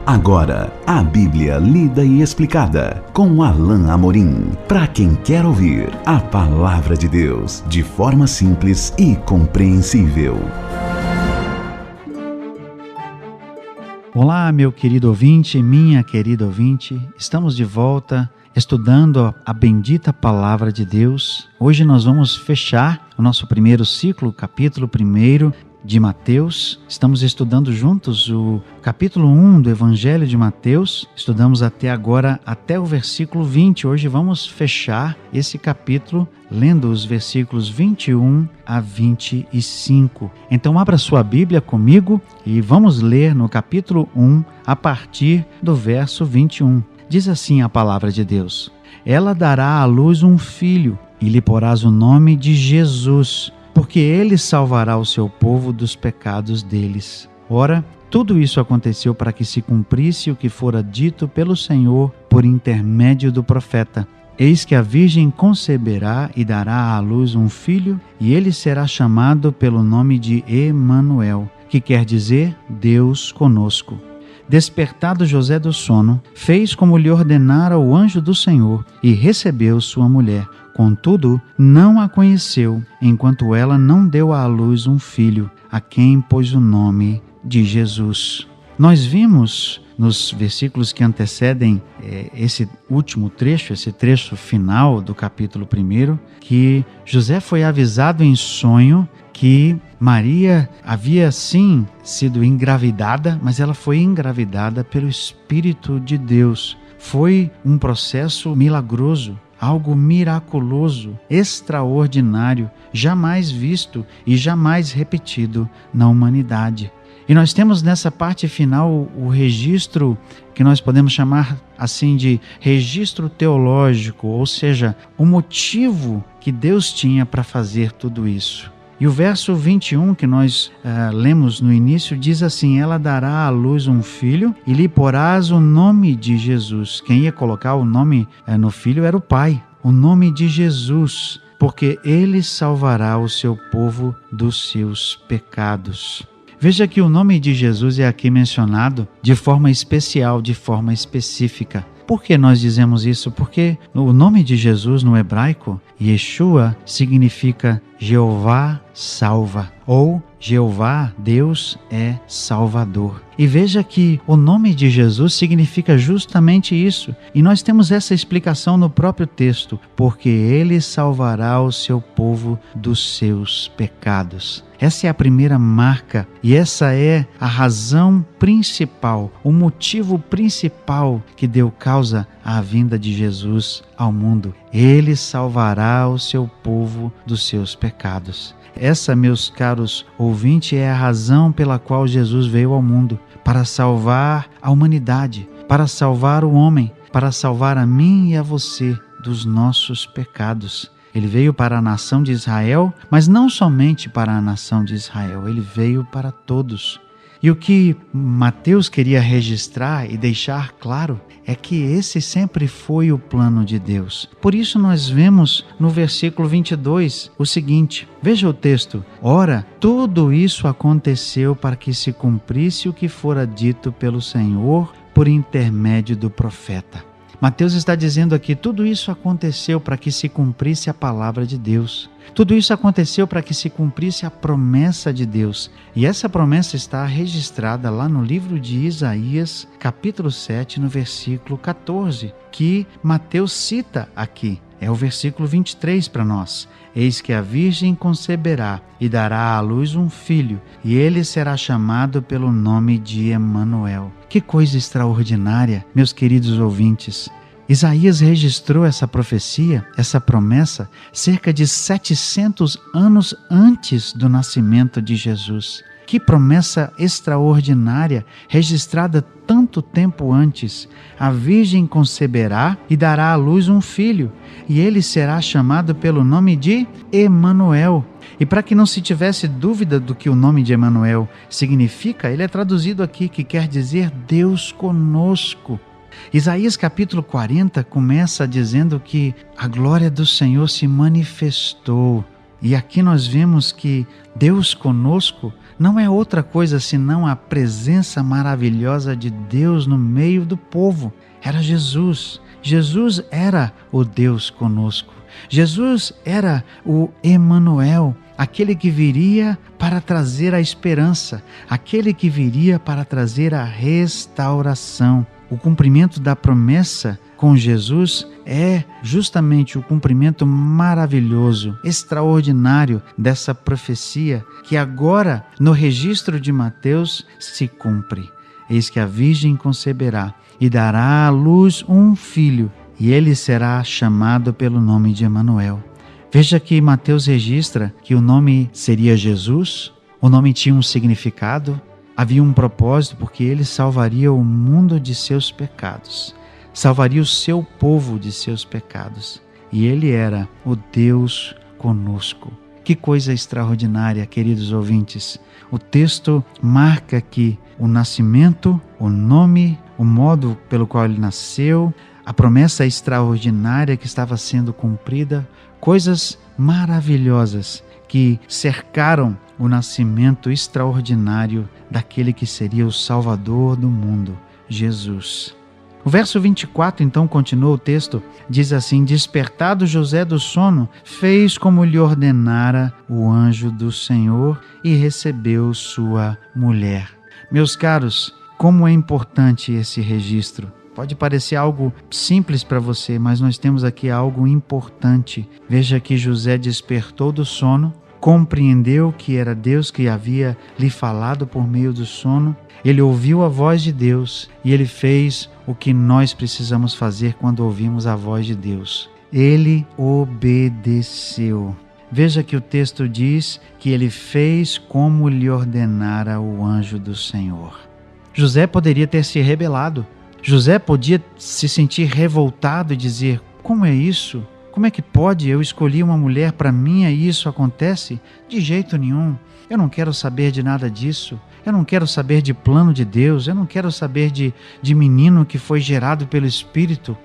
Agora, a Bíblia lida e explicada com Alain Amorim. Para quem quer ouvir a Palavra de Deus de forma simples e compreensível. Olá, meu querido ouvinte, minha querida ouvinte. Estamos de volta estudando a bendita Palavra de Deus. Hoje nós vamos fechar o nosso primeiro ciclo, capítulo 1 de Mateus. Estamos estudando juntos o capítulo 1 do Evangelho de Mateus. Estudamos até agora, até o versículo 20. Hoje vamos fechar esse capítulo lendo os versículos 21 a 25. Então abra sua Bíblia comigo e vamos ler no capítulo 1 a partir do verso 21. Diz assim a palavra de Deus: Ela dará à luz um filho e lhe porás o nome de Jesus, porque ele salvará o seu povo dos pecados deles. Ora, tudo isso aconteceu para que se cumprisse o que fora dito pelo Senhor por intermédio do profeta. Eis que a virgem conceberá e dará à luz um filho, e ele será chamado pelo nome de Emanuel, que quer dizer Deus conosco. Despertado José do sono, fez como lhe ordenara o anjo do Senhor e recebeu sua mulher. Contudo, não a conheceu, enquanto ela não deu à luz um filho, a quem pôs o nome de Jesus. Nós vimos nos versículos que antecedem esse último trecho, esse trecho final do capítulo 1, que José foi avisado em sonho que Maria havia sim sido engravidada, mas ela foi engravidada pelo Espírito de Deus. Foi um processo milagroso, algo miraculoso, extraordinário, jamais visto e jamais repetido na humanidade. E nós temos nessa parte final o registro que nós podemos chamar assim de registro teológico, ou seja, o motivo que Deus tinha para fazer tudo isso. E o verso 21 que nós lemos no início diz assim: Ela dará à luz um filho e lhe porás o nome de Jesus. Quem ia colocar o nome no filho era o pai, o nome de Jesus, porque ele salvará o seu povo dos seus pecados. Veja que o nome de Jesus é aqui mencionado de forma especial, de forma específica. Por que nós dizemos isso? Porque o nome de Jesus no hebraico, Yeshua, significa Jeová salva, ou Jeová, Deus é Salvador. E veja que o nome de Jesus significa justamente isso. E nós temos essa explicação no próprio texto, porque ele salvará o seu povo dos seus pecados. Essa é a primeira marca e essa é a razão principal, o motivo principal que deu causa à vinda de Jesus ao mundo. Ele salvará o seu povo dos seus pecados. Essa, meus caros ouvintes, é a razão pela qual Jesus veio ao mundo, para salvar a humanidade, para salvar o homem, para salvar a mim e a você dos nossos pecados. Ele veio para a nação de Israel, mas não somente para a nação de Israel, ele veio para todos. E o que Mateus queria registrar e deixar claro é que esse sempre foi o plano de Deus. Por isso nós vemos no versículo 22 o seguinte, veja o texto: Ora, tudo isso aconteceu para que se cumprisse o que fora dito pelo Senhor por intermédio do profeta. Mateus está dizendo aqui, tudo isso aconteceu para que se cumprisse a palavra de Deus. Tudo isso aconteceu para que se cumprisse a promessa de Deus. E essa promessa está registrada lá no livro de Isaías, capítulo 7, no versículo 14, que Mateus cita aqui. É o versículo 23 para nós. Eis que a virgem conceberá e dará à luz um filho, e ele será chamado pelo nome de Emanuel. Que coisa extraordinária, meus queridos ouvintes. Isaías registrou essa profecia, essa promessa, cerca de 700 anos antes do nascimento de Jesus. Que promessa extraordinária, registrada tanto tempo antes. A virgem conceberá e dará à luz um filho, e ele será chamado pelo nome de Emanuel. E para que não se tivesse dúvida do que o nome de Emanuel significa, ele é traduzido aqui, que quer dizer Deus conosco. Isaías capítulo 40 começa dizendo que a glória do Senhor se manifestou. E aqui nós vemos que Deus conosco não é outra coisa senão a presença maravilhosa de Deus no meio do povo. Era Jesus. Jesus era o Deus conosco. Jesus era o Emanuel, aquele que viria para trazer a esperança, aquele que viria para trazer a restauração. O cumprimento da promessa com Jesus é justamente o cumprimento maravilhoso, extraordinário dessa profecia que agora, no registro de Mateus, se cumpre. Eis que a Virgem conceberá e dará à luz um filho, e ele será chamado pelo nome de Emanuel. Veja que Mateus registra que o nome seria Jesus, o nome tinha um significado, havia um propósito, porque ele salvaria o mundo de seus pecados, salvaria o seu povo de seus pecados, e ele era o Deus conosco. Que coisa extraordinária, queridos ouvintes! O texto marca que o nascimento, o nome, o modo pelo qual ele nasceu, a promessa extraordinária que estava sendo cumprida, coisas maravilhosas que cercaram o nascimento extraordinário daquele que seria o Salvador do mundo, Jesus. O verso 24, então, continua o texto, diz assim: despertado José do sono, fez como lhe ordenara o anjo do Senhor e recebeu sua mulher. Meus caros, como é importante esse registro. Pode parecer algo simples para você, mas nós temos aqui algo importante. Veja que José despertou do sono, compreendeu que era Deus que havia lhe falado por meio do sono. Ele ouviu a voz de Deus e ele fez o que nós precisamos fazer quando ouvimos a voz de Deus. Ele obedeceu. Veja que o texto diz que ele fez como lhe ordenara o anjo do Senhor. José poderia ter se rebelado. José podia se sentir revoltado e dizer: como é isso? Como é que pode? Eu escolhi uma mulher para mim e isso acontece? De jeito nenhum. Eu não quero saber de nada disso. Eu não quero saber de plano de Deus. Eu não quero saber de menino que foi gerado pelo Espírito.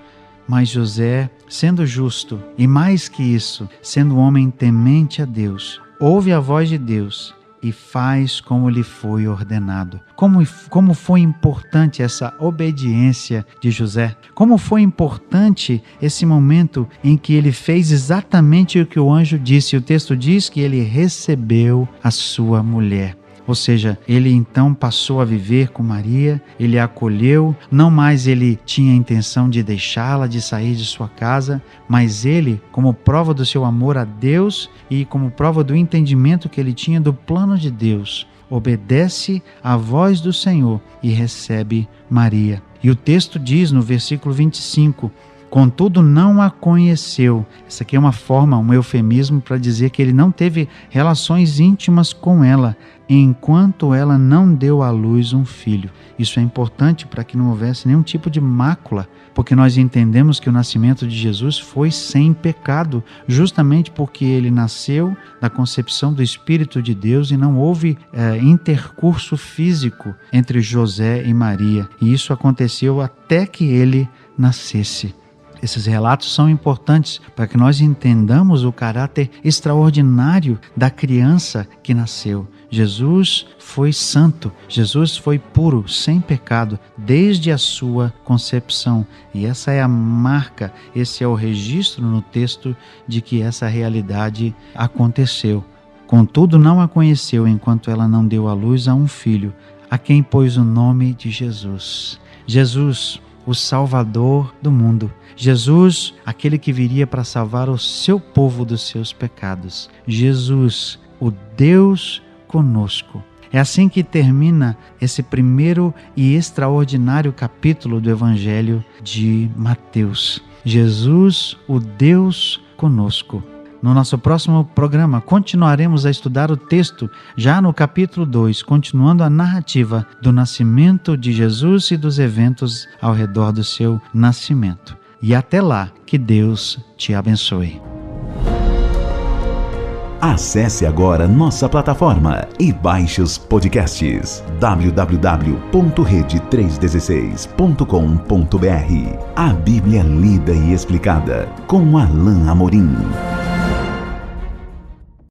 Mas José, sendo justo e mais que isso, sendo um homem temente a Deus, ouve a voz de Deus e faz como lhe foi ordenado. Como foi importante essa obediência de José. Como foi importante esse momento em que ele fez exatamente o que o anjo disse. O texto diz que ele recebeu a sua mulher. Ou seja, ele então passou a viver com Maria, ele a acolheu, não mais ele tinha a intenção de deixá-la, de sair de sua casa, mas ele, como prova do seu amor a Deus e como prova do entendimento que ele tinha do plano de Deus, obedece à voz do Senhor e recebe Maria. E o texto diz no versículo 25, contudo não a conheceu. Essa aqui é uma forma, um eufemismo para dizer que ele não teve relações íntimas com ela, enquanto ela não deu à luz um filho. Isso é importante para que não houvesse nenhum tipo de mácula, porque nós entendemos que o nascimento de Jesus foi sem pecado, justamente porque ele nasceu da concepção do Espírito de Deus e não houve intercurso físico entre José e Maria. E isso aconteceu até que ele nascesse. Esses relatos são importantes para que nós entendamos o caráter extraordinário da criança que nasceu. Jesus foi santo, Jesus foi puro, sem pecado, desde a sua concepção. E essa é a marca, esse é o registro no texto de que essa realidade aconteceu. Contudo, não a conheceu enquanto ela não deu à luz a um filho, a quem pôs o nome de Jesus. Jesus, o Salvador do mundo. Jesus, aquele que viria para salvar o seu povo dos seus pecados. Jesus, o Deus conosco. É assim que termina esse primeiro e extraordinário capítulo do Evangelho de Mateus. Jesus, o Deus conosco. No nosso próximo programa, continuaremos a estudar o texto, já no capítulo 2, continuando a narrativa do nascimento de Jesus e dos eventos ao redor do seu nascimento. E até lá, que Deus te abençoe. Acesse agora nossa plataforma e baixe os podcasts www.rede316.com.br. A Bíblia lida e explicada com Alain Amorim.